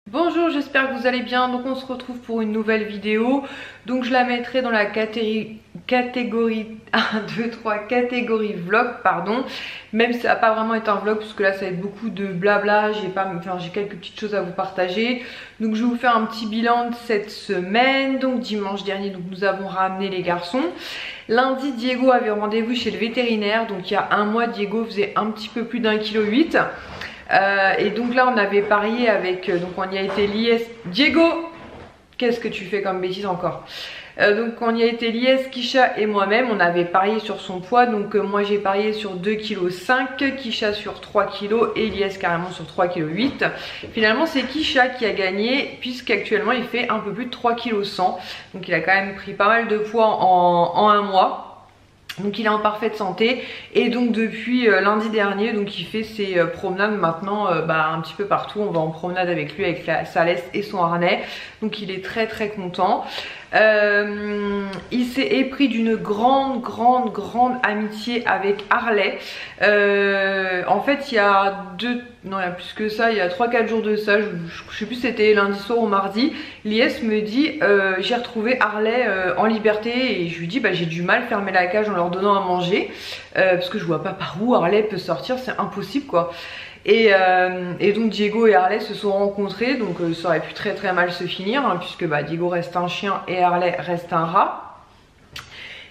Bonjour, j'espère que vous allez bien. Donc on se retrouve pour une nouvelle vidéo. Donc je la mettrai dans la catégorie 1, 2, 3 catégorie vlog, pardon. Même si ça va pas vraiment être un vlog, puisque là ça va être beaucoup de blabla. J'ai quelques petites choses à vous partager. Donc je vais vous faire un petit bilan de cette semaine. Donc dimanche dernier, donc nous avons ramené les garçons. Lundi, Diego avait rendez-vous chez le vétérinaire. Donc il y a un mois, Diego faisait un petit peu plus d'1,8 kg. Et donc là on avait parié avec, donc on y a été liés. Diego, qu'est-ce que tu fais comme bêtise encore? Donc on y a été liés, Kisha et moi-même, on avait parié sur son poids. Donc moi j'ai parié sur 2,5 kg, Kisha sur 3 kg et Lies carrément sur 3,8 kg. Finalement c'est Kisha qui a gagné, puisqu'actuellement il fait un peu plus de 3,1 kg. Donc il a quand même pris pas mal de poids en un mois. Donc il est en parfaite santé et donc depuis lundi dernier, donc il fait ses promenades maintenant un petit peu partout. On va en promenade avec lui, avec sa laisse et son harnais. Donc il est très content. Il s'est épris d'une grande amitié avec Harley. En fait il y a il y a plus que ça, il y a 3-4 jours de ça, je sais plus si c'était lundi soir ou mardi. Lies me dit j'ai retrouvé Harley en liberté, et je lui dis j'ai du mal à fermer la cage en leur donnant à manger parce que je vois pas par où Harley peut sortir, c'est impossible quoi. Et donc Diego et Harley se sont rencontrés, donc ça aurait pu très mal se finir hein, puisque Diego reste un chien et Harley reste un rat.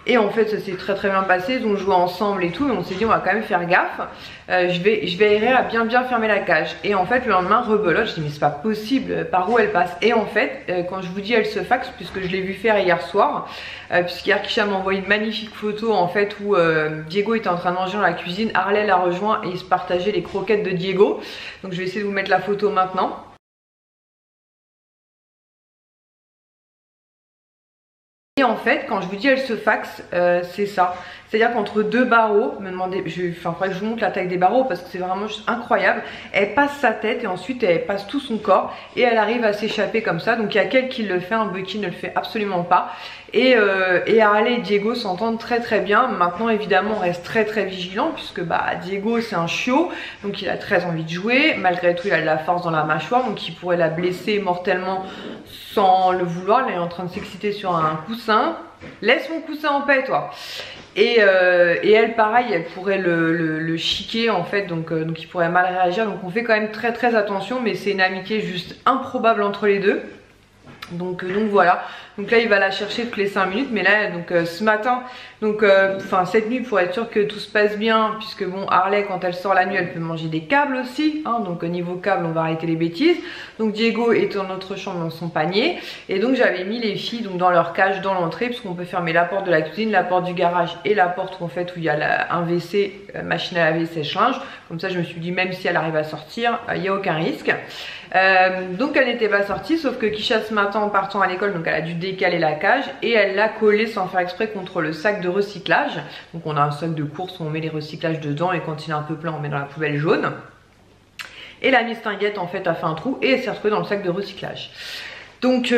Et en fait ça s'est très bien passé, ils ont joué ensemble et tout, mais on s'est dit on va quand même faire gaffe. Je vais errer à bien fermer la cage. Et en fait le lendemain rebelote, je dis mais c'est pas possible, par où elle passe? Et en fait quand je vous dis elle se faxe, puisque je l'ai vu faire hier soir, puisqu'hier Kisha m'a envoyé une magnifique photo en fait où Diego était en train de manger dans la cuisine, Harley l'a rejoint et ils se partageaient les croquettes de Diego. Donc je vais essayer de vous mettre la photo maintenant. Et en fait, quand je vous dis elle se faxe, c'est ça. C'est-à-dire qu'entre deux barreaux, faudrait que je vous montre la taille des barreaux parce que c'est vraiment juste incroyable. Elle passe sa tête et ensuite elle passe tout son corps et elle arrive à s'échapper comme ça. Donc il y a qu'elle qui le fait, un Bucky ne le fait absolument pas. Et Harley et Diego s'entendent très bien. Maintenant évidemment on reste très vigilant puisque Diego c'est un chiot, donc il a très envie de jouer. Malgré tout il a de la force dans la mâchoire, donc il pourrait la blesser mortellement sans le vouloir. Là il est en train de s'exciter sur un coussin. Laisse mon coussin en paix toi. Et elle pareil, elle pourrait le chiquer en fait, donc il pourrait mal réagir. Donc on fait quand même très attention, mais c'est une amitié juste improbable entre les deux. Donc voilà, donc là il va la chercher toutes les 5 minutes, mais là donc ce matin, cette nuit, pour être sûr que tout se passe bien, puisque bon Harley quand elle sort la nuit elle peut manger des câbles aussi hein, donc niveau câble on va arrêter les bêtises. Donc Diego est dans notre chambre dans son panier, et donc j'avais mis les filles donc dans leur cage dans l'entrée, puisqu'on peut fermer la porte de la cuisine, la porte du garage et la porte où il y a un WC, machine à laver, sèche-linge. Comme ça je me suis dit même si elle arrive à sortir, il n'y a aucun risque. Donc elle n'était pas sortie, sauf que Kisha ce matin en partant à l'école, donc elle a dû décaler la cage et elle l'a collée sans faire exprès contre le sac de recyclage. Donc on a un sac de course où on met les recyclages dedans, et quand il est un peu plein on met dans la poubelle jaune. Et la mistinguette en fait a fait un trou et elle s'est retrouvée dans le sac de recyclage. Donc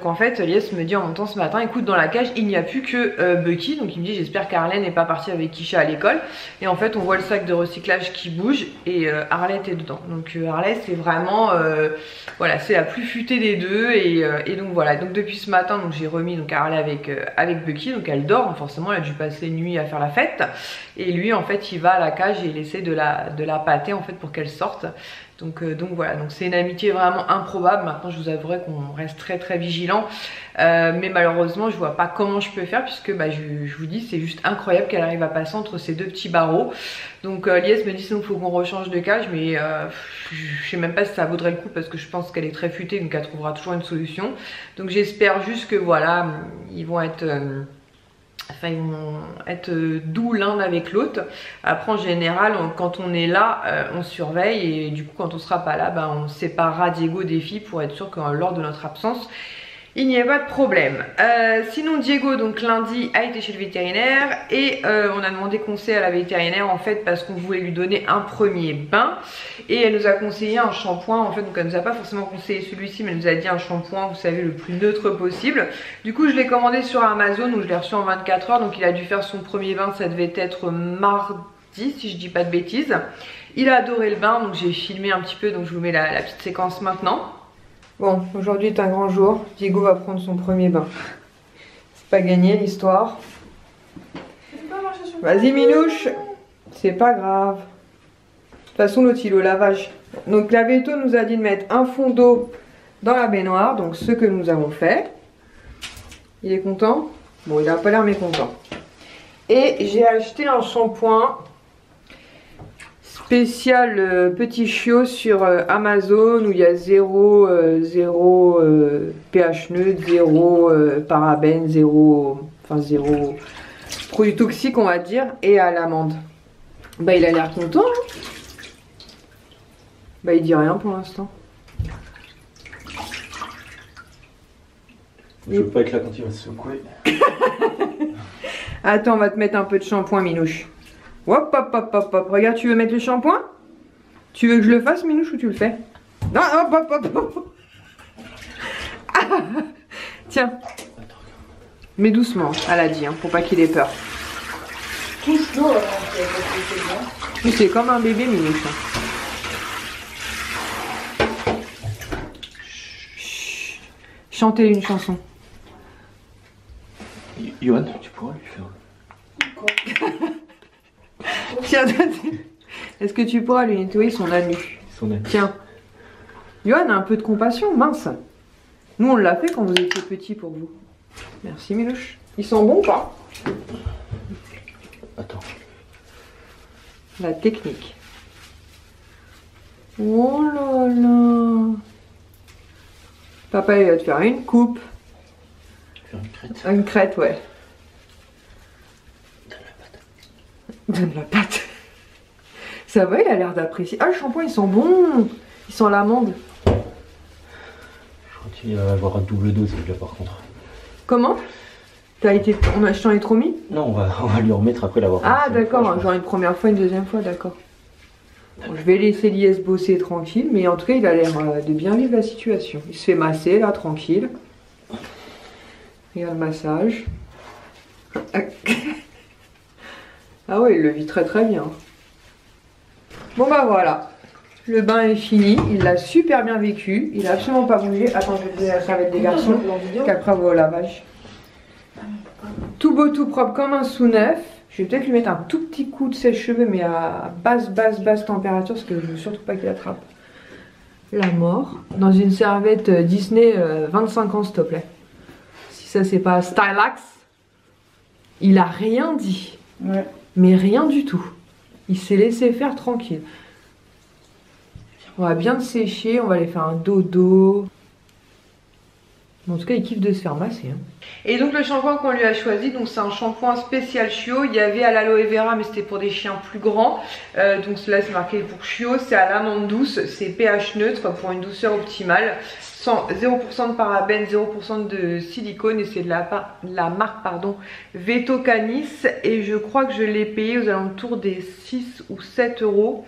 en fait Lies me dit en montant ce matin, écoute dans la cage il n'y a plus que Bucky. Donc il me dit j'espère qu'Harley n'est pas partie avec Kisha à l'école. Et en fait on voit le sac de recyclage qui bouge et Harley était dedans. Donc Harley c'est vraiment voilà, c'est la plus futée des deux. Et donc voilà, donc depuis ce matin donc j'ai remis donc Harley avec Bucky. Donc elle dort, forcément elle a dû passer une nuit à faire la fête. Et lui en fait il va à la cage et il essaie de la pâter en fait pour qu'elle sorte. Donc voilà, donc c'est une amitié vraiment improbable. Maintenant je vous avouerai qu'on reste très vigilant, mais malheureusement je vois pas comment je peux faire, puisque je vous dis c'est juste incroyable qu'elle arrive à passer entre ces deux petits barreaux. Donc Lies me dit sinon il faut qu'on rechange de cage, mais je sais même pas si ça vaudrait le coup, parce que je pense qu'elle est très futée, donc elle trouvera toujours une solution. Donc j'espère juste que voilà, ils vont être doux l'un avec l'autre. Après en général quand on est là on surveille, et du coup quand on sera pas là on séparera Diego des filles pour être sûr que lors de notre absence il n'y a pas de problème. Sinon Diego donc lundi a été chez le vétérinaire, et on a demandé conseil à la vétérinaire en fait parce qu'on voulait lui donner un premier bain, et elle nous a conseillé un shampoing en fait. Donc elle nous a pas forcément conseillé celui-ci, mais elle nous a dit un shampoing vous savez le plus neutre possible. Du coup je l'ai commandé sur Amazon, où je l'ai reçu en 24 heures. Donc il a dû faire son premier bain, ça devait être mardi si je dis pas de bêtises. Il a adoré le bain, donc j'ai filmé un petit peu, donc je vous mets la petite séquence maintenant. Bon, aujourd'hui est un grand jour. Diego va prendre son premier bain. C'est pas gagné l'histoire. Vas-y Minouche. C'est pas grave. De toute façon l'autre il est au lavage. Donc la veto nous a dit de mettre un fond d'eau dans la baignoire. Donc ce que nous avons fait. Il est content? Bon, il a pas l'air mécontent. Et j'ai acheté un shampoing spécial petit chiot sur Amazon où il y a 0 pH neutre, 0 parabènes, 0 produits toxiques on va dire, et à l'amande. Bah il a l'air content. Hein. Bah il dit rien pour l'instant. Je veux pas être là quand il va se secouer. Attends, on va te mettre un peu de shampoing, Minouche. Hop, hop, hop, hop, hop. Regarde, tu veux mettre le shampoing? Tu veux que je le fasse, Minouche, ou tu le fais? Non, hop, hop, hop, hop. Ah, tiens. Mais doucement, elle a dit, hein, pour pas qu'il ait peur. Touche l'eau avant Mais c'est comme un bébé, Minouche. Chut. Chantez une chanson. Johan, tu pourras lui faire. Tiens, est-ce que tu pourras lui nettoyer son anus? Tiens. Johan a un peu de compassion, mince. Nous on l'a fait quand vous étiez petit pour vous. Merci Milouche. Ils sont bons ou pas? Attends. La technique. Oh là là. Papa il va te faire une coupe. Faire une crête. Une crête, ouais. Donne la patte. Donne la patte. Ça va, il a l'air d'apprécier. Ah, le shampoing, ils sont bons. Ils sont à l'amande. Je crois qu'il va avoir un double dose là par contre. Comment? Je t'en ai trop mis? Non, on va lui remettre après l'avoir. Ah, d'accord. Genre une première fois, une deuxième fois, d'accord. Bon, je vais laisser l'IS bosser tranquille, mais en tout cas, il a l'air de bien vivre la situation. Il se fait masser, là, tranquille. Regarde le massage. Ah ouais, il le vit très très bien. Bon bah voilà, le bain est fini, il l'a super bien vécu, il a absolument pas bougé. Attends, je vais te la serviette des garçons, qu'après on va au lavage. Tout beau, tout propre comme un sous neuf. Je vais peut-être lui mettre un tout petit coup de sèche-cheveux, mais à basse température, parce que je veux surtout pas qu'il attrape la mort. Dans une serviette Disney 25 ans s'il te plaît. Si ça c'est pas Stylax, il a rien dit. Ouais. Mais rien du tout. Il s'est laissé faire tranquille. On va bien le sécher, on va aller faire un dodo. En tout cas, il kiffe de se faire masser. Hein. Et donc le shampoing qu'on lui a choisi, donc c'est un shampoing spécial chiot. Il y avait à l'aloe vera, mais c'était pour des chiens plus grands. Donc là, c'est marqué pour chiot. C'est à l'amande douce, c'est pH neutre pour une douceur optimale. 0% de parabènes, 0% de silicone, et c'est de la marque pardon, Veto Canis, et je crois que je l'ai payé aux alentours des 6 ou 7 euros.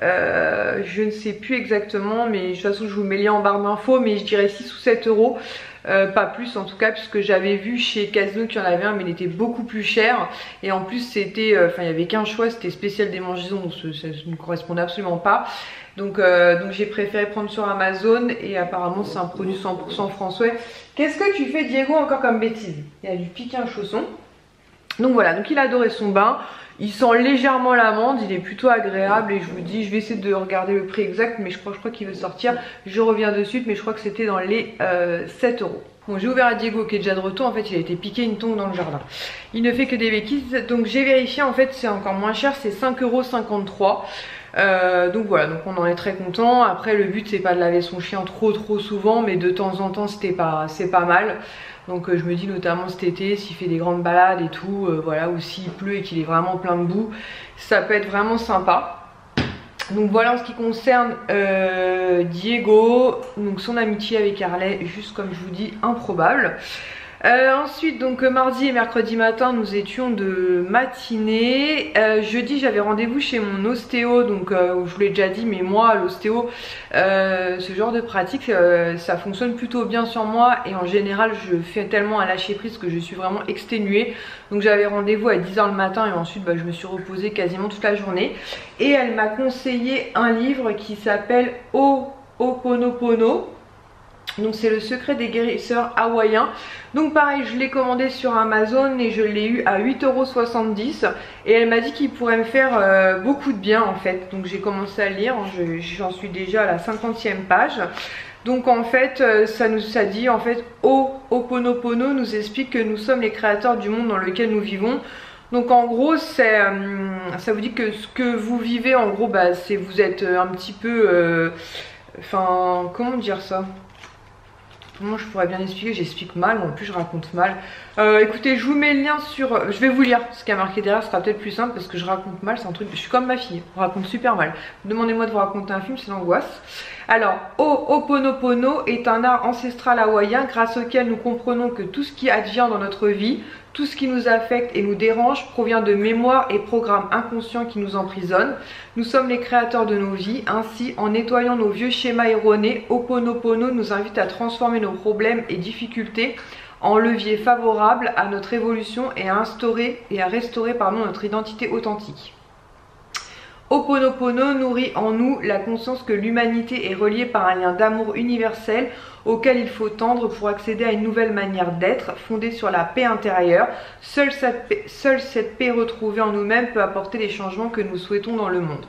Je ne sais plus exactement, mais de toute façon je vous mets le lien en barre d'infos, mais je dirais 6 ou 7 euros, pas plus en tout cas, puisque j'avais vu chez Casino qu'il y en avait un, mais il était beaucoup plus cher, et en plus c'était, il n'y avait qu'un choix, c'était spécial démangeaison, donc ça ne me correspondait absolument pas. Donc j'ai préféré prendre sur Amazon, et apparemment c'est un produit 100% français. Qu'est-ce que tu fais Diego encore comme bêtise? Il a dû piquer un chausson. Donc voilà, donc il a adoré son bain. Il sent légèrement l'amande, il est plutôt agréable, et je vous dis, je vais essayer de regarder le prix exact, mais je crois qu'il veut sortir. Je reviens de suite, mais je crois que c'était dans les 7 euros. Bon, j'ai ouvert à Diego qui est déjà de retour, en fait il a été piqué une tongue dans le jardin. Il ne fait que des bêtises, donc j'ai vérifié, en fait c'est encore moins cher, c'est 5,53 €. Donc voilà, donc on en est très content. Après le but c'est pas de laver son chien trop souvent, mais de temps en temps c'est pas mal. Donc je me dis notamment cet été, s'il fait des grandes balades et tout, voilà, ou s'il pleut et qu'il est vraiment plein de boue, ça peut être vraiment sympa. Donc voilà en ce qui concerne Diego, donc son amitié avec Harley, juste comme je vous dis, improbable. Ensuite donc mardi et mercredi matin nous étions de matinée. Jeudi j'avais rendez-vous chez mon ostéo, donc je vous l'ai déjà dit, mais moi l'ostéo, ce genre de pratique ça fonctionne plutôt bien sur moi, et en général je fais tellement un lâcher prise que je suis vraiment exténuée. Donc j'avais rendez-vous à 10 h le matin, et ensuite je me suis reposée quasiment toute la journée, et elle m'a conseillé un livre qui s'appelle Ho'oponopono. Donc c'est le secret des guérisseurs hawaïens. Donc pareil, je l'ai commandé sur Amazon et je l'ai eu à 8,70 € et elle m'a dit qu'il pourrait me faire beaucoup de bien en fait. Donc j'ai commencé à lire, j'en suis déjà à la 50e page. Donc en fait ça dit en fait Ho'oponopono nous explique que nous sommes les créateurs du monde dans lequel nous vivons. Donc en gros ça vous dit que ce que vous vivez en gros bah, c'est vous êtes un petit peu enfin comment dire ça? Comment je pourrais bien expliquer? J'explique mal, en plus je raconte mal. Écoutez, je vous mets le lien sur... Je vais vous lire ce qui a marqué derrière, ce sera peut-être plus simple parce que je raconte mal, c'est un truc... Je suis comme ma fille, je raconte super mal. Demandez-moi de vous raconter un film, c'est l'angoisse. Alors, Ho'oponopono est un art ancestral hawaïen grâce auquel nous comprenons que tout ce qui advient dans notre vie, tout ce qui nous affecte et nous dérange provient de mémoires et programmes inconscients qui nous emprisonnent. Nous sommes les créateurs de nos vies. Ainsi, en nettoyant nos vieux schémas erronés, Ho'oponopono nous invite à transformer nos problèmes et difficultés en levier favorable à notre évolution et à restaurer notre identité authentique. Ho'oponopono nourrit en nous la conscience que l'humanité est reliée par un lien d'amour universel auquel il faut tendre pour accéder à une nouvelle manière d'être fondée sur la paix intérieure. Seule cette paix retrouvée en nous-mêmes peut apporter les changements que nous souhaitons dans le monde.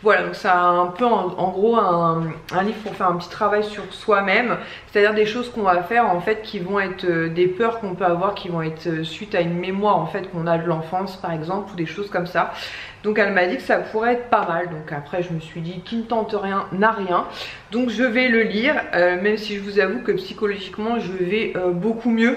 Voilà, donc ça a un peu en gros un livre pour faire un petit travail sur soi-même, c'est-à-dire des choses qu'on va faire en fait qui vont être des peurs qu'on peut avoir qui vont être suite à une mémoire en fait qu'on a de l'enfance par exemple ou des choses comme ça. Donc elle m'a dit que ça pourrait être pas mal, donc après je me suis dit qui ne tente rien n'a rien, donc je vais le lire, même si je vous avoue que psychologiquement je vais beaucoup mieux.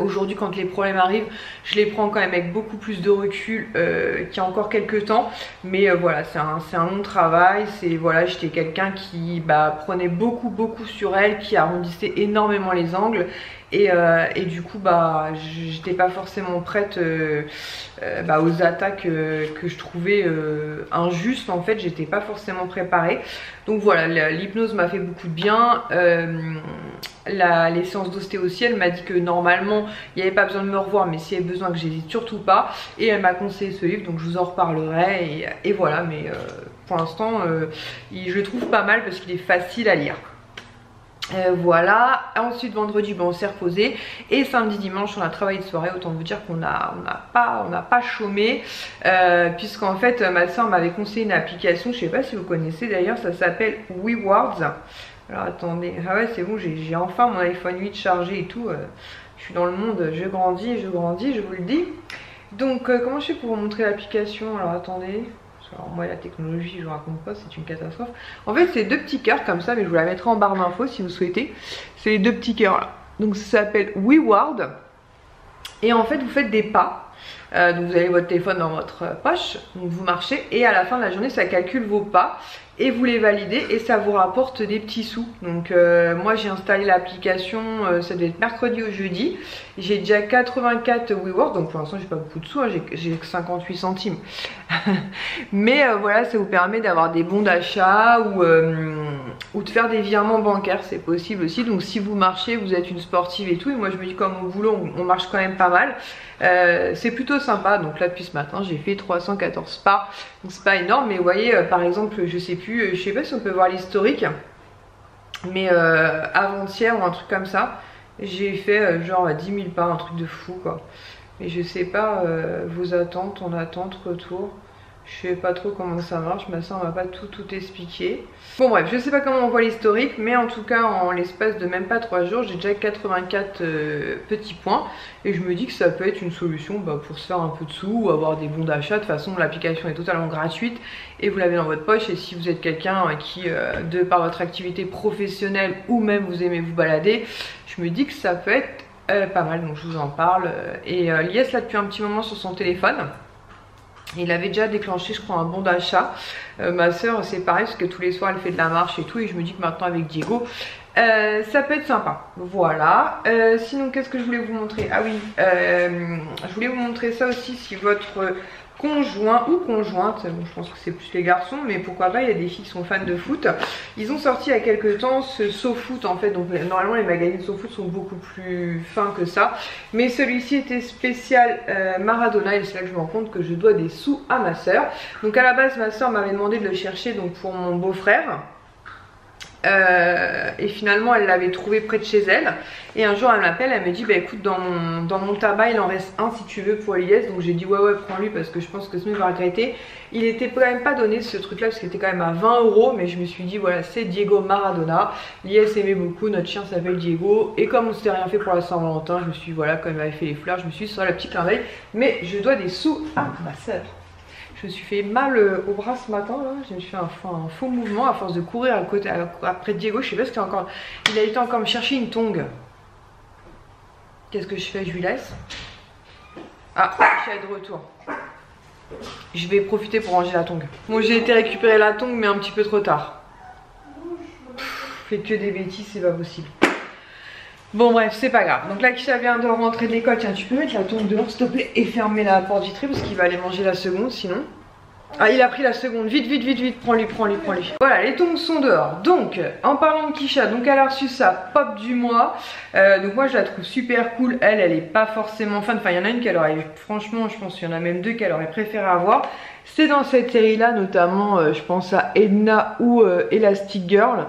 Aujourd'hui quand les problèmes arrivent je les prends quand même avec beaucoup plus de recul qu'il y a encore quelques temps, mais voilà c'est un long travail. C'est voilà, j'étais quelqu'un qui prenait beaucoup sur elle, qui arrondissait énormément les angles et du coup j'étais pas forcément prête aux attaques que je trouvais injustes. En fait j'étais pas forcément préparée, donc voilà, l'hypnose m'a fait beaucoup de bien. Les séances d'ostéo aussi, elle m'a dit que normalement il n'y avait pas besoin de me revoir, mais s'il y avait besoin que j'hésite surtout pas, et elle m'a conseillé ce livre, donc je vous en reparlerai et voilà. Mais pour l'instant je le trouve pas mal parce qu'il est facile à lire. Voilà, ensuite vendredi on s'est reposé et samedi dimanche on a travaillé de soirée. Autant vous dire qu'on n'a pas chômé puisqu'en fait ma soeur m'avait conseillé une application, je sais pas si vous connaissez d'ailleurs, ça s'appelle WeWords. Alors attendez, ah ouais c'est bon, j'ai enfin mon iPhone 8 chargé et tout, je suis dans le monde, je grandis, je vous le dis. Donc comment je fais pour vous montrer l'application? Alors attendez, alors moi la technologie je vous raconte pas, c'est une catastrophe. En fait c'est deux petits cœurs comme ça, mais je vous la mettrai en barre d'infos si vous souhaitez. C'est les deux petits cœurs là. Donc ça s'appelle WeWords et en fait vous faites des pas. Donc vous avez votre téléphone dans votre poche, donc vous marchez et à la fin de la journée ça calcule vos pas et vous les validez et ça vous rapporte des petits sous. Donc moi j'ai installé l'application, ça devait être mercredi ou jeudi, j'ai déjà 84 WeWords, donc pour l'instant j'ai pas beaucoup de sous, hein, j'ai 58 centimes mais voilà, ça vous permet d'avoir des bons d'achat ou de faire des virements bancaires, c'est possible aussi. Donc si vous marchez, vous êtes une sportive et tout, et moi je me dis comme au boulot on marche quand même pas mal, c'est plutôt sympa. Donc là depuis ce matin j'ai fait 314 pas, donc c'est pas énorme, mais vous voyez par exemple je sais pas si on peut voir l'historique, mais avant-hier ou un truc comme ça j'ai fait genre 10 000 pas, un truc de fou quoi. Et je sais pas vos attentes, en attente, retour, je sais pas trop comment ça marche, ma soeur m'a pas tout expliqué. Bon bref, je sais pas comment on voit l'historique, mais en tout cas en l'espace de même pas 3 jours j'ai déjà 84 petits points et je me dis que ça peut être une solution pour se faire un peu de sous ou avoir des bons d'achat. De toute façon l'application est totalement gratuite et vous l'avez dans votre poche, et si vous êtes quelqu'un qui de par votre activité professionnelle ou même vous aimez vous balader, je me dis que ça peut être pas mal, donc je vous en parle. Et Lies là depuis un petit moment sur son téléphone, il avait déjà déclenché je crois un bon d'achat. Ma soeur c'est pareil parce que tous les soirs elle fait de la marche et tout, et je me dis que maintenant avec Diego ça peut être sympa. Voilà, sinon qu'est-ce que je voulais vous montrer? Ah oui, je voulais vous montrer ça aussi. Si votre conjoint ou conjointe, bon, je pense que c'est plus les garçons, mais pourquoi pas, il y a des filles qui sont fans de foot, ils ont sorti il y a quelques temps ce SoFoot en fait. Donc normalement les magazines SoFoot sont beaucoup plus fins que ça, mais celui-ci était spécial Maradona, et c'est là que je me rends compte que je dois des sous à ma soeur. Donc à la base ma soeur m'avait demandé de le chercher donc pour mon beau-frère, Et finalement elle l'avait trouvé près de chez elle. Et un jour elle m'appelle, elle me dit bah écoute dans mon tabac il en reste un si tu veux pour Eliès. Donc j'ai dit ouais prends-lui parce que je pense que sinon il va regretter. Il était quand même pas donné ce truc là parce qu'il était quand même à 20 €. Mais je me suis dit voilà c'est Diego Maradona. Eliès aimait beaucoup, notre chien s'appelle Diego. Et comme on s'était rien fait pour la Saint-Valentin, je me suis dit voilà quand il m'avait fait les fleurs, je me suis dit sur le petit clin d'œil. Mais je dois des sous à ma soeur. Je me suis fait mal au bras ce matin là. Je me suis fait un faux mouvement à force de courir à côté, après Diego. Je sais pas ce qu'il a encore. Il a été encore me chercher une tongue. Qu'est-ce que je fais? Je lui laisse. Ah, je suis de retour. Je vais profiter pour ranger la tongue. Bon, j'ai été récupérer la tongue, mais un petit peu trop tard. Fais que des bêtises, c'est pas possible. Bon bref, c'est pas grave. Donc là, Kisha vient de rentrer de l'école. Tiens, tu peux mettre la tongue dehors s'il te plaît et fermer la porte vitrée parce qu'il va aller manger la seconde sinon. Ah, il a pris la seconde. Vite, vite, vite, vite. Prends-lui. Voilà, les tongs sont dehors. Donc, en parlant de Kisha, donc elle a reçu sa pop du mois. Donc moi, je la trouve super cool. Elle est pas forcément fan. Enfin, il y en a une qu'elle aurait, franchement, je pense qu'il y en a même deux qu'elle aurait préféré avoir. C'est dans cette série-là, notamment, je pense à Edna ou Elastic Girl.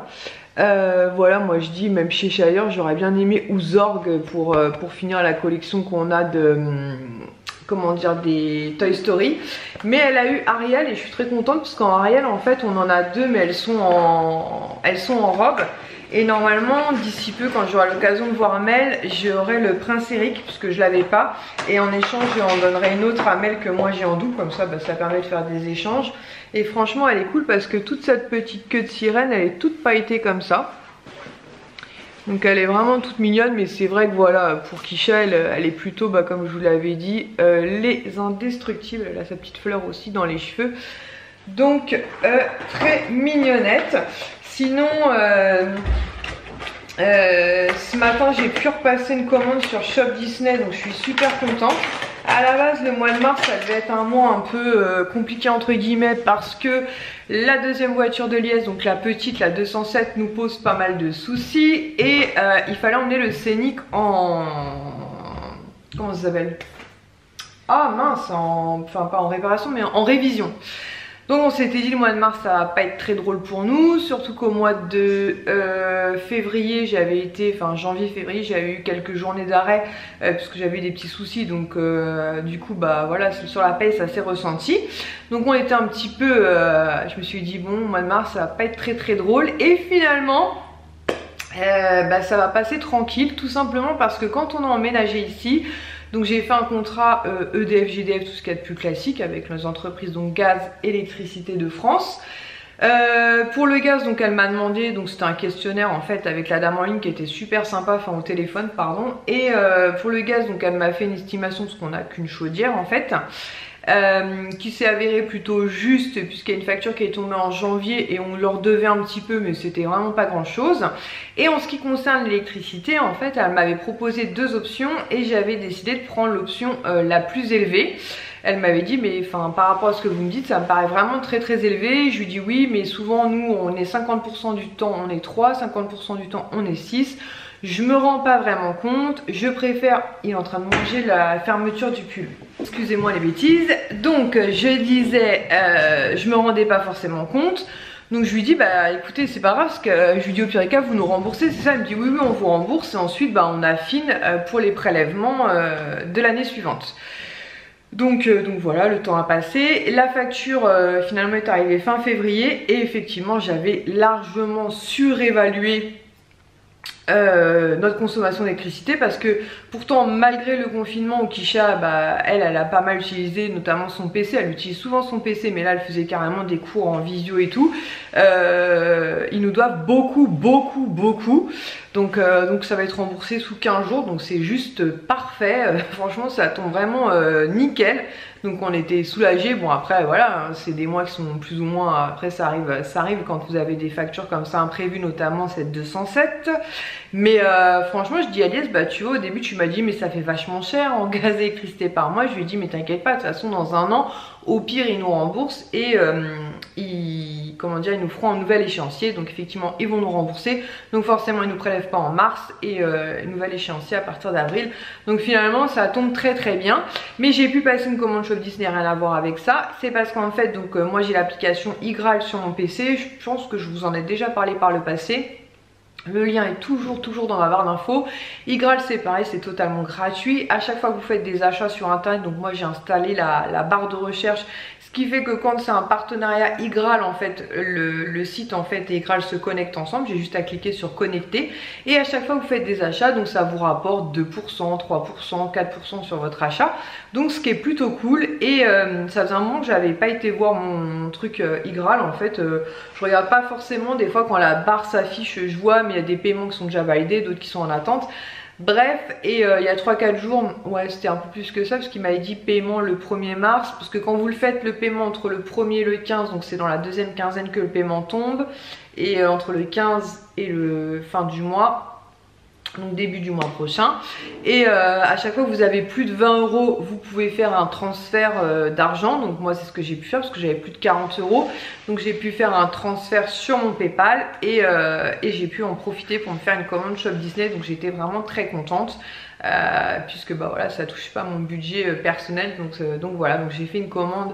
Voilà, moi je dis même chez Shire j'aurais bien aimé ou Zorg pour finir la collection qu'on a de comment dire des Toy Story. Mais elle a eu Ariel et je suis très contente parce qu'en Ariel en fait on en a deux mais elles sont en robe. Et normalement d'ici peu quand j'aurai l'occasion de voir Mel, j'aurai le Prince Eric puisque je l'avais pas. Et en échange je en donnerai une autre à Mel que moi j'ai en double. Comme ça ça permet de faire des échanges. Et franchement elle est cool parce que toute cette petite queue de sirène elle est toute pailletée comme ça. Donc elle est vraiment toute mignonne mais c'est vrai que voilà pour Kisha elle est plutôt comme je vous l'avais dit les indestructibles. Elle a sa petite fleur aussi dans les cheveux. Donc très mignonnette. Sinon ce matin j'ai pu repasser une commande sur Shop Disney donc je suis super contente. À la base le mois de mars ça devait être un mois un peu compliqué entre guillemets parce que la deuxième voiture de Liesse, donc la petite, la 207 nous pose pas mal de soucis et il fallait emmener le Scénic en... comment ça s'appelle? Ah mince, enfin pas en réparation mais en révision. Donc on s'était dit le mois de mars ça va pas être très drôle pour nous, surtout qu'au mois de février j'avais été, enfin janvier-février j'avais eu quelques journées d'arrêt parce que j'avais eu des petits soucis donc du coup voilà sur la paye ça s'est ressenti. Donc on était un petit peu, je me suis dit bon au mois de mars ça va pas être très drôle et finalement ça va passer tranquille tout simplement parce que quand on a emménagé ici. Donc j'ai fait un contrat EDF, GDF, tout ce qu'il y a de plus classique avec les entreprises donc gaz, électricité de France. Pour le gaz donc elle m'a demandé, donc c'était un questionnaire en fait avec la dame en ligne qui était super sympa, enfin au téléphone pardon. Et pour le gaz donc elle m'a fait une estimation parce qu'on n'a qu'une chaudière en fait. Qui s'est avérée plutôt juste puisqu'il y a une facture qui est tombée en janvier et on leur devait un petit peu mais c'était vraiment pas grand chose. Et en ce qui concerne l'électricité en fait elle m'avait proposé deux options et j'avais décidé de prendre l'option la plus élevée. Elle m'avait dit mais enfin par rapport à ce que vous me dites ça me paraît vraiment très élevé. Je lui dis oui mais souvent nous on est 50% du temps on est 3, 50% du temps on est 6. Je me rends pas vraiment compte, je préfère... Il est en train de manger la fermeture du pull. Excusez-moi les bêtises. Donc je disais, je me rendais pas forcément compte. Donc je lui dis bah écoutez c'est pas grave parce que je lui dis au pire des cas vous nous remboursez, c'est ça. Elle me dit oui on vous rembourse et ensuite on affine pour les prélèvements de l'année suivante. Donc voilà, le temps a passé. La facture finalement est arrivée fin février et effectivement j'avais largement surévalué notre consommation d'électricité parce que pourtant malgré le confinement où Kisha elle a pas mal utilisé notamment son PC, elle utilise souvent son PC mais là elle faisait carrément des cours en visio et tout, ils nous doivent beaucoup donc ça va être remboursé sous 15 jours donc c'est juste parfait, franchement ça tombe vraiment nickel. Donc on était soulagés. Bon après voilà, c'est des mois qui sont plus ou moins, après ça arrive quand vous avez des factures comme ça imprévues, notamment cette 207. Mais franchement je dis à Liès, tu vois au début tu m'as dit mais ça fait vachement cher en gaz et électricité par mois. Je lui ai dit mais t'inquiète pas, de toute façon dans un an au pire ils nous remboursent et comment dire, ils nous feront un nouvel échéancier. Donc effectivement ils vont nous rembourser, donc forcément ils nous prélèvent pas en mars et nouvel échéancier à partir d'avril. Donc finalement ça tombe très très bien. Mais j'ai pu passer une commande Shop Disney, rien à voir avec ça. C'est parce qu'en fait donc moi j'ai l'application iGraal sur mon PC. Je pense que je vous en ai déjà parlé par le passé. Le lien est toujours dans la barre d'infos. iGraal c'est pareil, c'est totalement gratuit. À chaque fois que vous faites des achats sur internet, donc moi j'ai installé la barre de recherche, ce qui fait que quand c'est un partenariat iGraal, en fait le site en fait et iGraal se connectent ensemble. J'ai juste à cliquer sur connecter et à chaque fois que vous faites des achats, donc ça vous rapporte 2%, 3%, 4% sur votre achat. Donc ce qui est plutôt cool. Et ça faisait un moment que j'avais pas été voir mon truc iGraal. En fait je regarde pas forcément, des fois quand la barre s'affiche je vois, mais il y a des paiements qui sont déjà validés, d'autres qui sont en attente. Bref, et il y a 3-4 jours, ouais c'était un peu plus que ça parce qu'il m'avait dit paiement le 1er mars, parce que quand vous le faites le paiement entre le 1er et le 15, donc c'est dans la deuxième quinzaine que le paiement tombe, et entre le 15 et le fin du mois, donc début du mois prochain. Et à chaque fois que vous avez plus de 20 €, vous pouvez faire un transfert d'argent. Donc moi c'est ce que j'ai pu faire parce que j'avais plus de 40 €. Donc j'ai pu faire un transfert sur mon PayPal et j'ai pu en profiter pour me faire une commande Shop Disney. Donc j'étais vraiment très contente. Puisque bah voilà, ça touche pas mon budget personnel, donc voilà, donc j'ai fait une commande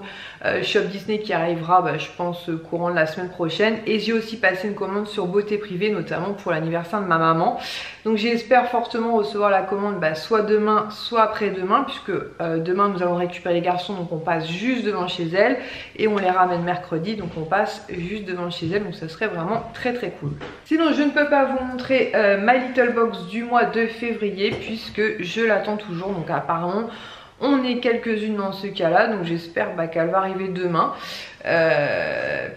Shop Disney qui arrivera je pense courant de la semaine prochaine. Et j'ai aussi passé une commande sur Beauté Privée, notamment pour l'anniversaire de ma maman. Donc j'espère fortement recevoir la commande soit demain soit après-demain, puisque demain nous allons récupérer les garçons, donc on passe juste devant chez elle, et on les ramène mercredi, donc on passe juste devant chez elle, donc ça serait vraiment très très cool. Sinon je ne peux pas vous montrer My Little Box du mois de février puisque je l'attends toujours. Donc apparemment on est quelques-unes dans ce cas là, donc j'espère qu'elle va arriver demain,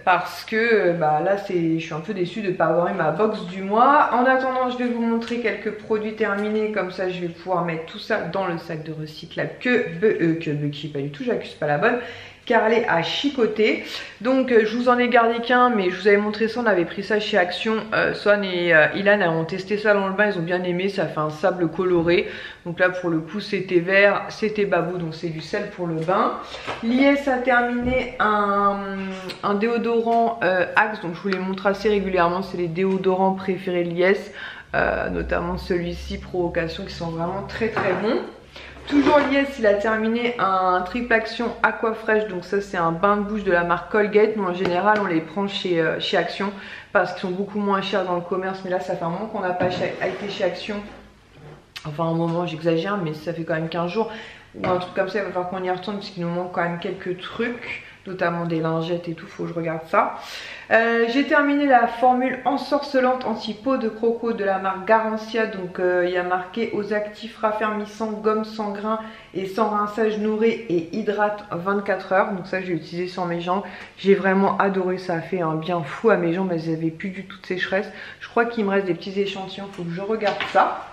parce que là je suis un peu déçue de ne pas avoir eu ma box du mois. En attendant je vais vous montrer quelques produits terminés, comme ça je vais pouvoir mettre tout ça dans le sac de recyclable que Bucky, pas du tout, j'accuse pas la bonne, car elle est à chicoter. Donc je vous en ai gardé qu'un, mais je vous avais montré ça, on avait pris ça chez Action. Swan et Ilan ont testé ça dans le bain, ils ont bien aimé, ça fait un sable coloré. Donc là pour le coup c'était vert, c'était babou, donc c'est du sel pour le bain. Lies a terminé un déodorant Axe, donc je vous les montre assez régulièrement, c'est les déodorants préférés de Lies, notamment celui-ci Provocation, qui sont vraiment très très bons. Toujours Lies, il a terminé un triple action Aquafresh, donc ça c'est un bain de bouche de la marque Colgate. Nous en général on les prend chez Action parce qu'ils sont beaucoup moins chers dans le commerce, mais là ça fait un moment qu'on n'a pas été chez Action. Enfin un moment, j'exagère, mais ça fait quand même 15 jours ou un truc comme ça. Il va falloir qu'on y retourne parce qu'il nous manque quand même quelques trucs, notamment des lingettes et tout, faut que je regarde ça. J'ai terminé la formule ensorcelante anti-peau de croco de la marque Garancia. Donc il y a marqué aux actifs raffermissants, gomme sans grains et sans rinçage, nourrit et hydrate 24 heures. Donc ça je l'ai utilisé sur mes jambes, j'ai vraiment adoré, ça a fait un bien fou à mes jambes, elles n'avaient plus du tout de sécheresse. Je crois qu'il me reste des petits échantillons, il faut que je regarde ça.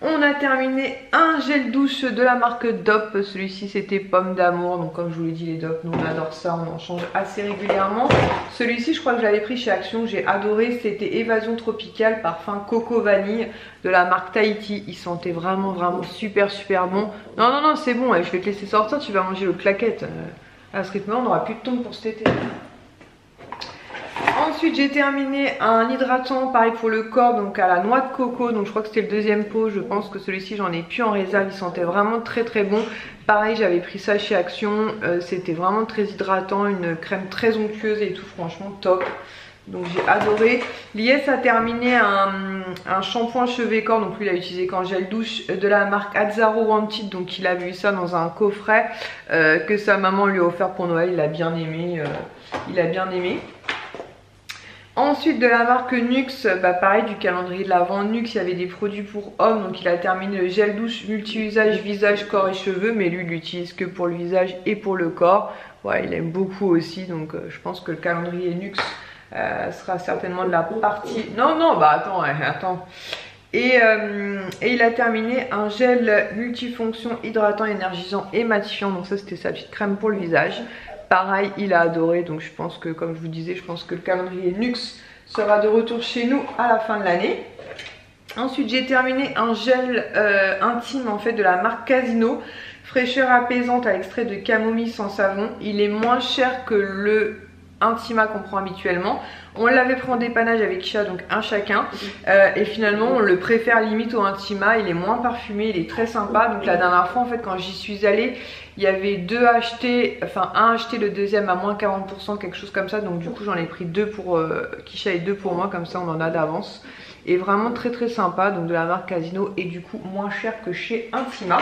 On a terminé un gel douche de la marque Dop, celui-ci c'était pomme d'amour, donc comme je vous l'ai dit les Dop, nous on adore ça, on en change assez régulièrement. Celui-ci je crois que je l'avais pris chez Action, j'ai adoré, c'était Évasion Tropicale, parfum coco vanille de la marque Tahiti. Il sentait vraiment super bon. Non c'est bon, je vais te laisser sortir, tu vas manger le claquette. À ce rythme là on n'aura plus de temps pour cet été. Ensuite j'ai terminé un hydratant pareil pour le corps, donc à la noix de coco, donc je crois que c'était le deuxième pot, je pense que celui-ci j'en ai plus en réserve, il sentait vraiment très bon. Pareil j'avais pris ça chez Action, c'était vraiment très hydratant, une crème très onctueuse et tout, franchement top. Donc j'ai adoré. Lies a terminé un shampoing cheveux et corps, donc lui il a utilisé qu'en gel douche de la marque Azzaro Wanted, donc il a vu ça dans un coffret que sa maman lui a offert pour Noël, il a bien aimé, Ensuite de la marque Nuxe, pareil du calendrier de l'Avent Nuxe, il y avait des produits pour hommes, donc il a terminé le gel douche multi-usage visage, corps et cheveux, mais lui il l'utilise que pour le visage et pour le corps. Ouais, il aime beaucoup aussi, donc je pense que le calendrier Nuxe sera certainement de la partie... Non, attends. Et il a terminé un gel multifonction hydratant, énergisant et matifiant, donc ça c'était sa petite crème pour le visage. Pareil, il a adoré, donc je pense que, comme je vous disais, je pense que le calendrier Nuxe sera de retour chez nous à la fin de l'année. Ensuite, j'ai terminé un gel intime en fait de la marque Casino, fraîcheur apaisante à extrait de camomille sans savon. Il est moins cher que le Intima qu'on prend habituellement. On l'avait pris en dépannage avec Isha, donc un chacun. Et finalement on le préfère limite au Intima, il est moins parfumé, il est très sympa. Donc la dernière fois en fait quand j'y suis allée, il y avait deux achetés, enfin un acheté, le deuxième à moins 40%, quelque chose comme ça. Donc du coup j'en ai pris deux pour Kisha et deux pour moi, comme ça on en a d'avance. Et vraiment très très sympa, donc de la marque Casino et du coup moins cher que chez Intima.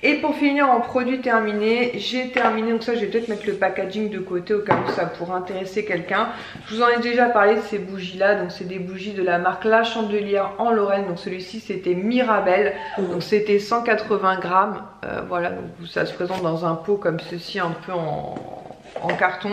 Et pour finir en produit terminé, j'ai terminé, donc ça je vais peut-être mettre le packaging de côté au cas où ça pourrait intéresser quelqu'un. Je vous en ai déjà parlé de ces bougies là, donc c'est des bougies de la marque La Chandelière en Lorraine. Donc celui-ci c'était Mirabelle, donc c'était 180 grammes, voilà, donc ça se présente dans un pot comme ceci, un peu en carton.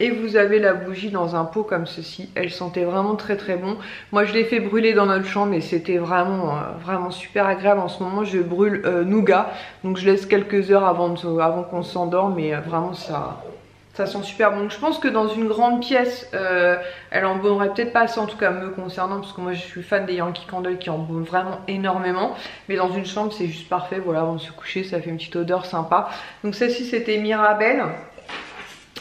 Et vous avez la bougie dans un pot comme ceci. Elle sentait vraiment très très bon. Moi je l'ai fait brûler dans notre chambre et c'était vraiment vraiment super agréable. En ce moment je brûle nougat, donc je laisse quelques heures avant qu'on s'endorme, mais vraiment ça sent super bon. Donc je pense que dans une grande pièce elle embaumerait peut-être pas assez, en tout cas me concernant, parce que moi je suis fan des Yankee Candle qui embaument vraiment énormément. Mais dans une chambre c'est juste parfait, voilà, avant de se coucher ça fait une petite odeur sympa. Donc celle-ci c'était Mirabelle.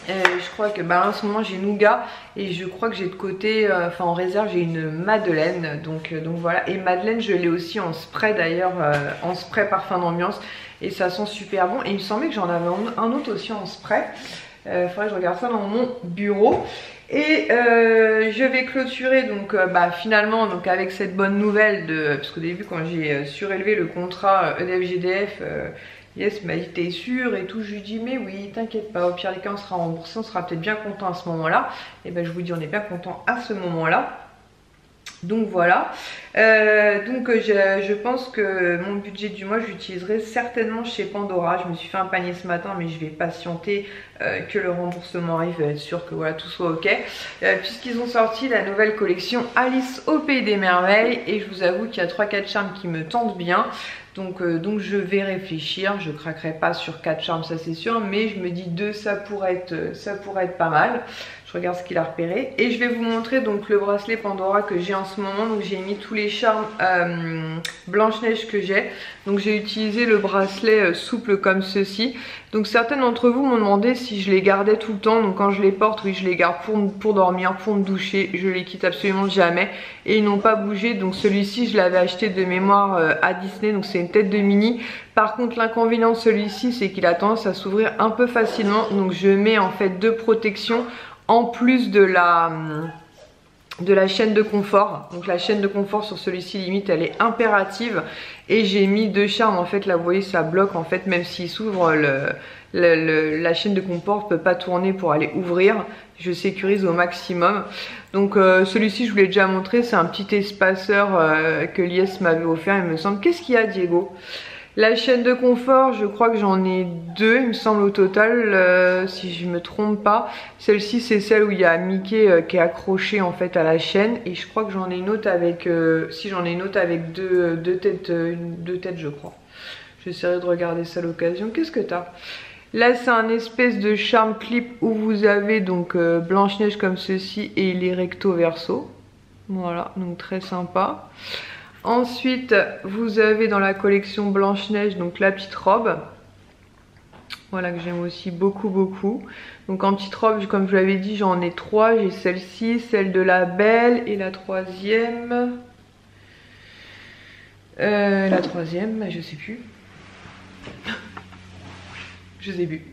Je crois que en ce moment j'ai nougat et je crois que j'ai de côté, enfin en réserve j'ai une Madeleine, donc voilà. Et Madeleine je l'ai aussi en spray d'ailleurs, en spray parfum d'ambiance, et ça sent super bon. Et il me semblait que j'en avais un autre aussi en spray, faudrait que je regarde ça dans mon bureau. Et je vais clôturer donc finalement donc avec cette bonne nouvelle de, parce qu'au début quand j'ai surélevé le contrat EDF-GDF, Yes m'a dit t'es sûr et tout, je lui dis mais oui t'inquiète pas, au pire des cas on sera remboursé, on sera peut-être bien content à ce moment là. Et ben je vous dis on est bien content à ce moment là. Donc voilà, je pense que mon budget du mois je l'utiliserai certainement chez Pandora. Je me suis fait un panier ce matin mais je vais patienter que le remboursement arrive, être sûr que voilà tout soit ok, puisqu'ils ont sorti la nouvelle collection Alice au Pays des Merveilles. Et je vous avoue qu'il y a 3-4 charmes qui me tentent bien. Donc je vais réfléchir, je craquerai pas sur 4 charmes ça c'est sûr, mais je me dis 2 ça pourrait être pas mal. Je regarde ce qu'il a repéré et je vais vous montrer donc le bracelet Pandora que j'ai en ce moment. Donc j'ai mis tous les charmes Blanche-Neige que j'ai. Donc j'ai utilisé le bracelet souple comme ceci. Donc certains d'entre vous m'ont demandé si je les gardais tout le temps. Donc quand je les porte, oui je les garde pour dormir, pour me doucher. Je les quitte absolument jamais et ils n'ont pas bougé. Donc celui-ci je l'avais acheté de mémoire à Disney, donc c'est une tête de Minnie. Par contre l'inconvénient de celui-ci c'est qu'il a tendance à s'ouvrir un peu facilement. Donc je mets en fait 2 protections en plus de la chaîne de confort. Donc la chaîne de confort sur celui-ci limite elle est impérative. Et j'ai mis 2 charmes en fait, là vous voyez ça bloque en fait, même s'il s'ouvre la chaîne de confort ne peut pas tourner pour aller ouvrir. Je sécurise au maximum. Donc celui-ci je vous l'ai déjà montré, c'est un petit espaceur que Lies m'avait offert il me semble. Qu'est-ce qu'il y a Diego? La chaîne de confort, je crois que j'en ai 2, il me semble au total, si je me trompe pas. Celle-ci, c'est celle où il y a Mickey qui est accroché en fait à la chaîne. Et je crois que j'en ai une autre avec, si j'en ai une autre avec deux têtes, je crois. J'essaierai de regarder ça à l'occasion. Qu'est-ce que t'as? Là, c'est un espèce de charme clip où vous avez donc Blanche-Neige comme ceci et il est recto verso. Voilà, donc très sympa. Ensuite, vous avez dans la collection Blanche-Neige donc la petite robe. Voilà que j'aime aussi beaucoup. Donc en petite robe, comme je vous l'avais dit, j'en ai 3. J'ai celle-ci, celle de la Belle et la troisième. Je sais plus. Je sais plus.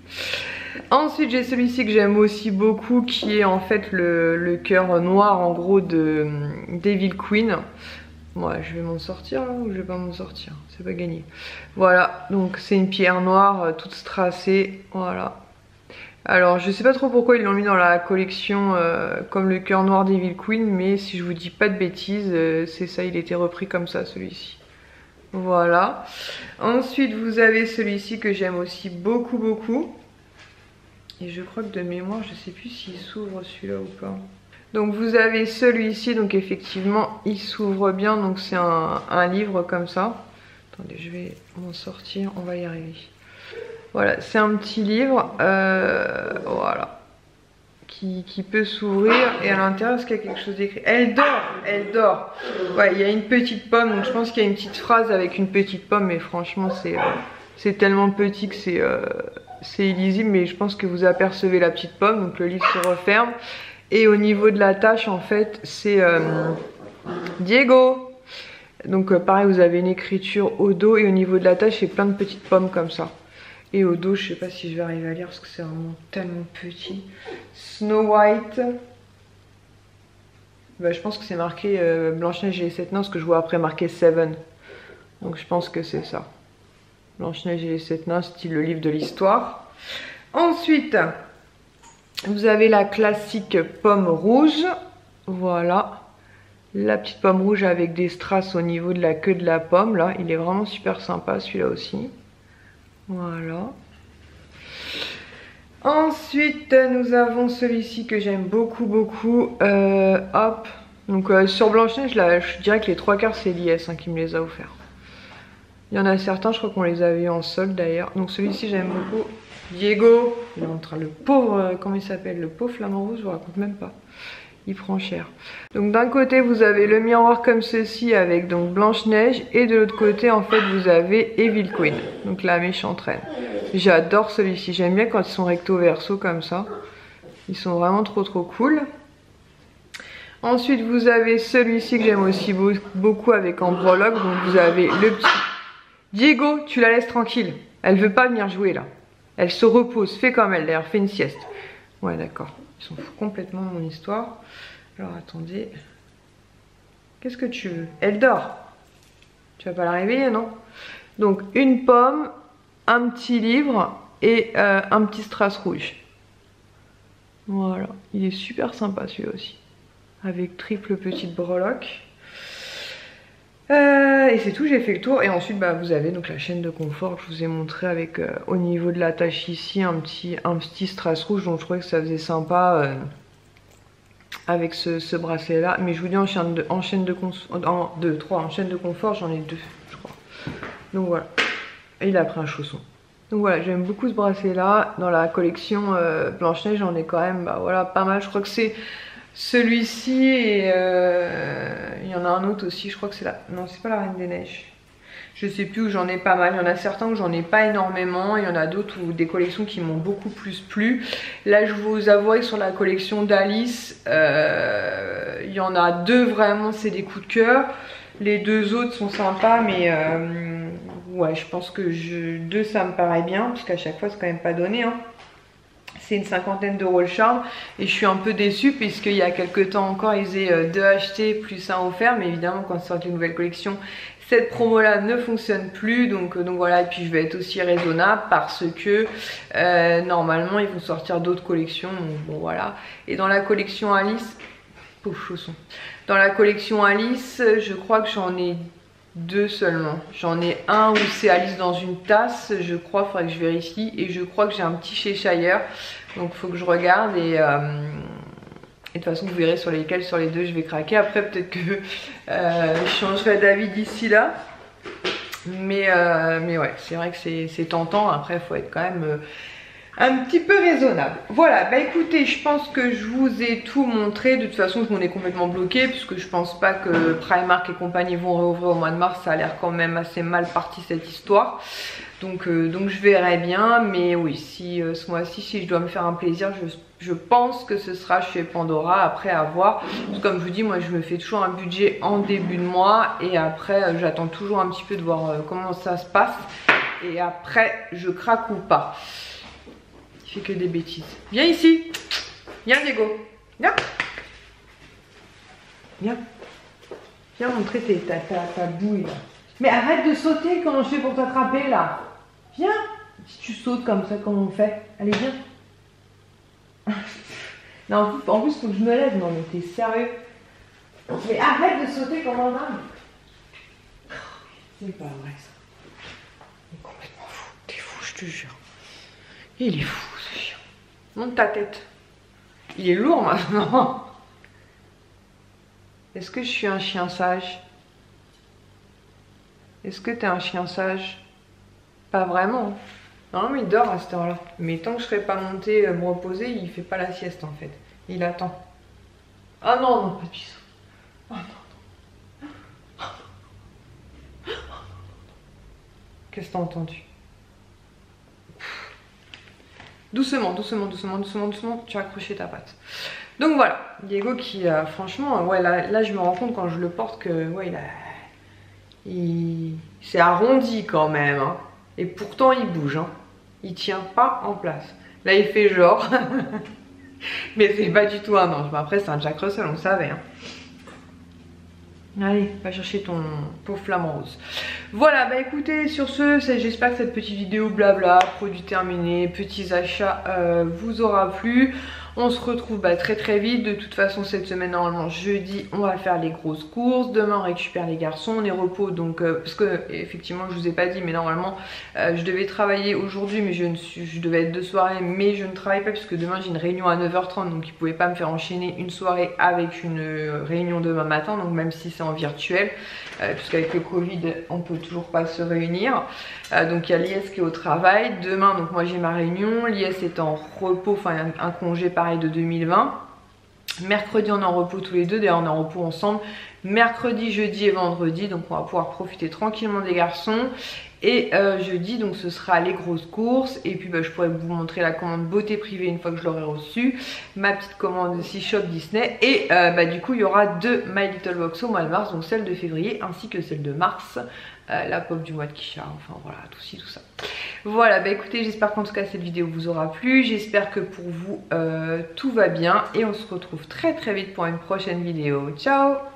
Ensuite, j'ai celui-ci que j'aime aussi beaucoup qui est en fait le cœur noir en gros de Devil Queen. Ouais, je vais m'en sortir là ou je vais pas m'en sortir, c'est pas gagné. Voilà, donc c'est une pierre noire toute strassée, voilà. Alors je sais pas trop pourquoi ils l'ont mis dans la collection comme le cœur noir d'Evil Queen, mais si je vous dis pas de bêtises, c'est ça, il était repris comme ça celui-ci. Voilà. Ensuite vous avez celui-ci que j'aime aussi beaucoup. Et je crois que de mémoire, je sais plus s'il s'ouvre celui-là ou pas. Donc vous avez celui-ci, donc effectivement il s'ouvre bien, donc c'est un livre comme ça. Attendez, je vais m'en sortir, on va y arriver. Voilà, c'est un petit livre, voilà, qui peut s'ouvrir et à l'intérieur, est-ce qu'il y a quelque chose d'écrit? Elle dort. Ouais, il y a une petite pomme, donc je pense qu'il y a une petite phrase avec une petite pomme, mais franchement c'est tellement petit que c'est illisible, mais je pense que vous apercevez la petite pomme, donc le livre se referme. Et au niveau de la tâche, en fait, c'est Diego. Donc pareil, vous avez une écriture au dos, et au niveau de la tâche, c'est plein de petites pommes comme ça. Et au dos, je sais pas si je vais arriver à lire parce que c'est vraiment tellement petit. Snow White. Bah, je pense que c'est marqué Blanche-Neige et les 7 nains, parce que je vois après marqué Seven. Donc je pense que c'est ça. Blanche-Neige et les 7 nains, style le livre de l'histoire. Ensuite, vous avez la classique pomme rouge. Voilà. La petite pomme rouge avec des strass au niveau de la queue de la pomme. Là, il est vraiment super sympa celui-là aussi. Voilà. Ensuite, nous avons celui-ci que j'aime beaucoup, beaucoup. Hop. Donc sur Blanche-Neige, je dirais que les 3/4 c'est l'IS qui me les a offerts. Il y en a certains, je crois qu'on les avait en solde d'ailleurs. Donc celui-ci j'aime beaucoup. Diego, il est en train, le pauvre, comment il s'appelle, le pauvre flamant rose, je vous raconte même pas. Il prend cher. Donc d'un côté vous avez le miroir comme ceci avec donc Blanche-Neige, et de l'autre côté en fait vous avez Evil Queen, donc la méchante reine. J'adore celui-ci, j'aime bien quand ils sont recto verso comme ça. Ils sont vraiment trop cool. Ensuite vous avez celui-ci que j'aime aussi beaucoup avec en breloque. Donc vous avez le petit Diego, tu la laisses tranquille. Elle veut pas venir jouer là. Elle se repose, fait comme elle d'ailleurs, fait une sieste. Ouais d'accord, ils s'en foutent complètement de mon histoire. Alors attendez. Qu'est-ce que tu veux? Elle dort. Tu vas pas la réveiller, non? Donc une pomme, un petit livre et un petit strass rouge. Voilà, il est super sympa celui-là aussi. Avec triple petite breloque. Et c'est tout, j'ai fait le tour. Et ensuite bah, vous avez donc la chaîne de confort que je vous ai montré avec au niveau de la tache ici un petit strass rouge. Donc je trouvais que ça faisait sympa avec ce bracelet là. Mais je vous dis en chaîne de confort j'en ai 2 je crois. Donc voilà. Et il a pris un chausson. Donc voilà, j'aime beaucoup ce bracelet là. Dans la collection Blanche-Neige j'en ai quand même voilà, pas mal. Je crois que c'est celui-ci et il y en a un autre aussi, je crois que c'est là. Non, c'est pas la Reine des Neiges. Je sais plus, où j'en ai pas mal. Il y en a certains où j'en ai pas énormément. Il y en a d'autres où des collections qui m'ont beaucoup plus plu. Là, je vous avouerai que sur la collection d'Alice, il y en a 2 vraiment, c'est des coups de cœur. Les 2 autres sont sympas, mais ouais, je pense que 2 ça me paraît bien, parce qu'à chaque fois c'est quand même pas donné, hein. C'est une 50aine d'euros le charme, et je suis un peu déçue puisqu'il y a quelques temps encore ils faisaient 2 achetés plus 1 offert, mais évidemment quand sortent les nouvelles collections cette promo là ne fonctionne plus, donc voilà. Et puis je vais être aussi raisonnable parce que normalement ils vont sortir d'autres collections, donc bon voilà. Et dans la collection Alice, pauvre chausson, dans la collection Alice je crois que j'en ai 2 seulement. J'en ai un où c'est Alice dans une tasse, je crois, faudrait que je vérifie. Et je crois que j'ai un petit Cheshire, donc il faut que je regarde. Et de toute façon vous verrez sur lesquels, sur les 2 je vais craquer. Après peut-être que je changerai d'avis d'ici là. Mais ouais, c'est vrai que c'est tentant. Après il faut être quand même un petit peu raisonnable. Voilà, bah écoutez, je pense que je vous ai tout montré. De toute façon, je m'en ai complètement bloqué puisque je pense pas que Primark et compagnie vont réouvrir au mois de mars. Ça a l'air quand même assez mal parti cette histoire. Donc je verrai bien. Mais oui, si ce mois-ci, si je dois me faire un plaisir, je pense que ce sera chez Pandora. Après, à voir. Parce que comme je vous dis, moi, je me fais toujours un budget en début de mois. Et après, j'attends toujours un petit peu de voir comment ça se passe. Et après, je craque ou pas. Il fait que des bêtises. Viens ici. Viens Diego. Viens. Viens. Viens montrer ta bouille là. Mais arrête de sauter quand je fais pour t'attraper là. Viens. Si tu sautes comme ça, comment on fait? Allez viens. Non, en plus faut que je me lève. Non mais t'es sérieux? Mais arrête de sauter comme un âne. C'est pas vrai ça. Il est complètement fou. T'es fou, je te jure. Il est fou ce chien. Monte ta tête. Il est lourd maintenant. Est-ce que je suis un chien sage? Est-ce que t'es un chien sage? Pas vraiment. Non mais il dort à cette heure-là. Mais tant que je serai pas montée me reposer, il fait pas la sieste en fait. Il attend. Ah non, non, pas de bisous. Oh non, non. Qu'est-ce que t'as entendu? Doucement, doucement, doucement, doucement, doucement, tu as accroché ta patte. Donc voilà, Diego qui, franchement, ouais, là je me rends compte quand je le porte que, ouais, il s'est arrondi quand même, hein. Et pourtant il bouge, hein. Il tient pas en place. Là il fait genre, mais c'est pas du tout un ange. Bon, après c'est un Jack Russell, on le savait, hein. Allez, va chercher ton flamant rose. Voilà, bah écoutez, sur ce, j'espère que cette petite vidéo blabla, produit terminé, petits achats, vous aura plu. On se retrouve très très vite. De toute façon, cette semaine, normalement, jeudi, on va faire les grosses courses. Demain, on récupère les garçons. On est repos, donc, parce que, effectivement, je vous ai pas dit, mais normalement, je devais travailler aujourd'hui, mais je devais être de soirée, mais je ne travaille pas, puisque demain, j'ai une réunion à 9h30, donc ils pouvaient pas me faire enchaîner une soirée avec une réunion demain matin, donc même si c'est en virtuel, puisqu'avec le Covid, on peut toujours pas se réunir. Donc, il y a l'IS qui est au travail. Demain, donc, moi, j'ai ma réunion. L'IS est en repos, enfin, un congé pareil de 2020. Mercredi on est en repos tous les deux, d'ailleurs on est en repos ensemble. Mercredi, jeudi et vendredi, donc on va pouvoir profiter tranquillement des garçons. Et jeudi donc ce sera les grosses courses. Et puis je pourrais vous montrer la commande beauté privée une fois que je l'aurai reçue. Ma petite commande aussi Shop Disney. Et du coup il y aura 2 My Little Box au mois de mars, donc celle de février ainsi que celle de mars. La pop du mois de Kisha, enfin voilà, tout ci, tout ça. Voilà, écoutez, j'espère qu'en tout cas cette vidéo vous aura plu. J'espère que pour vous tout va bien. Et on se retrouve très très vite pour une prochaine vidéo. Ciao!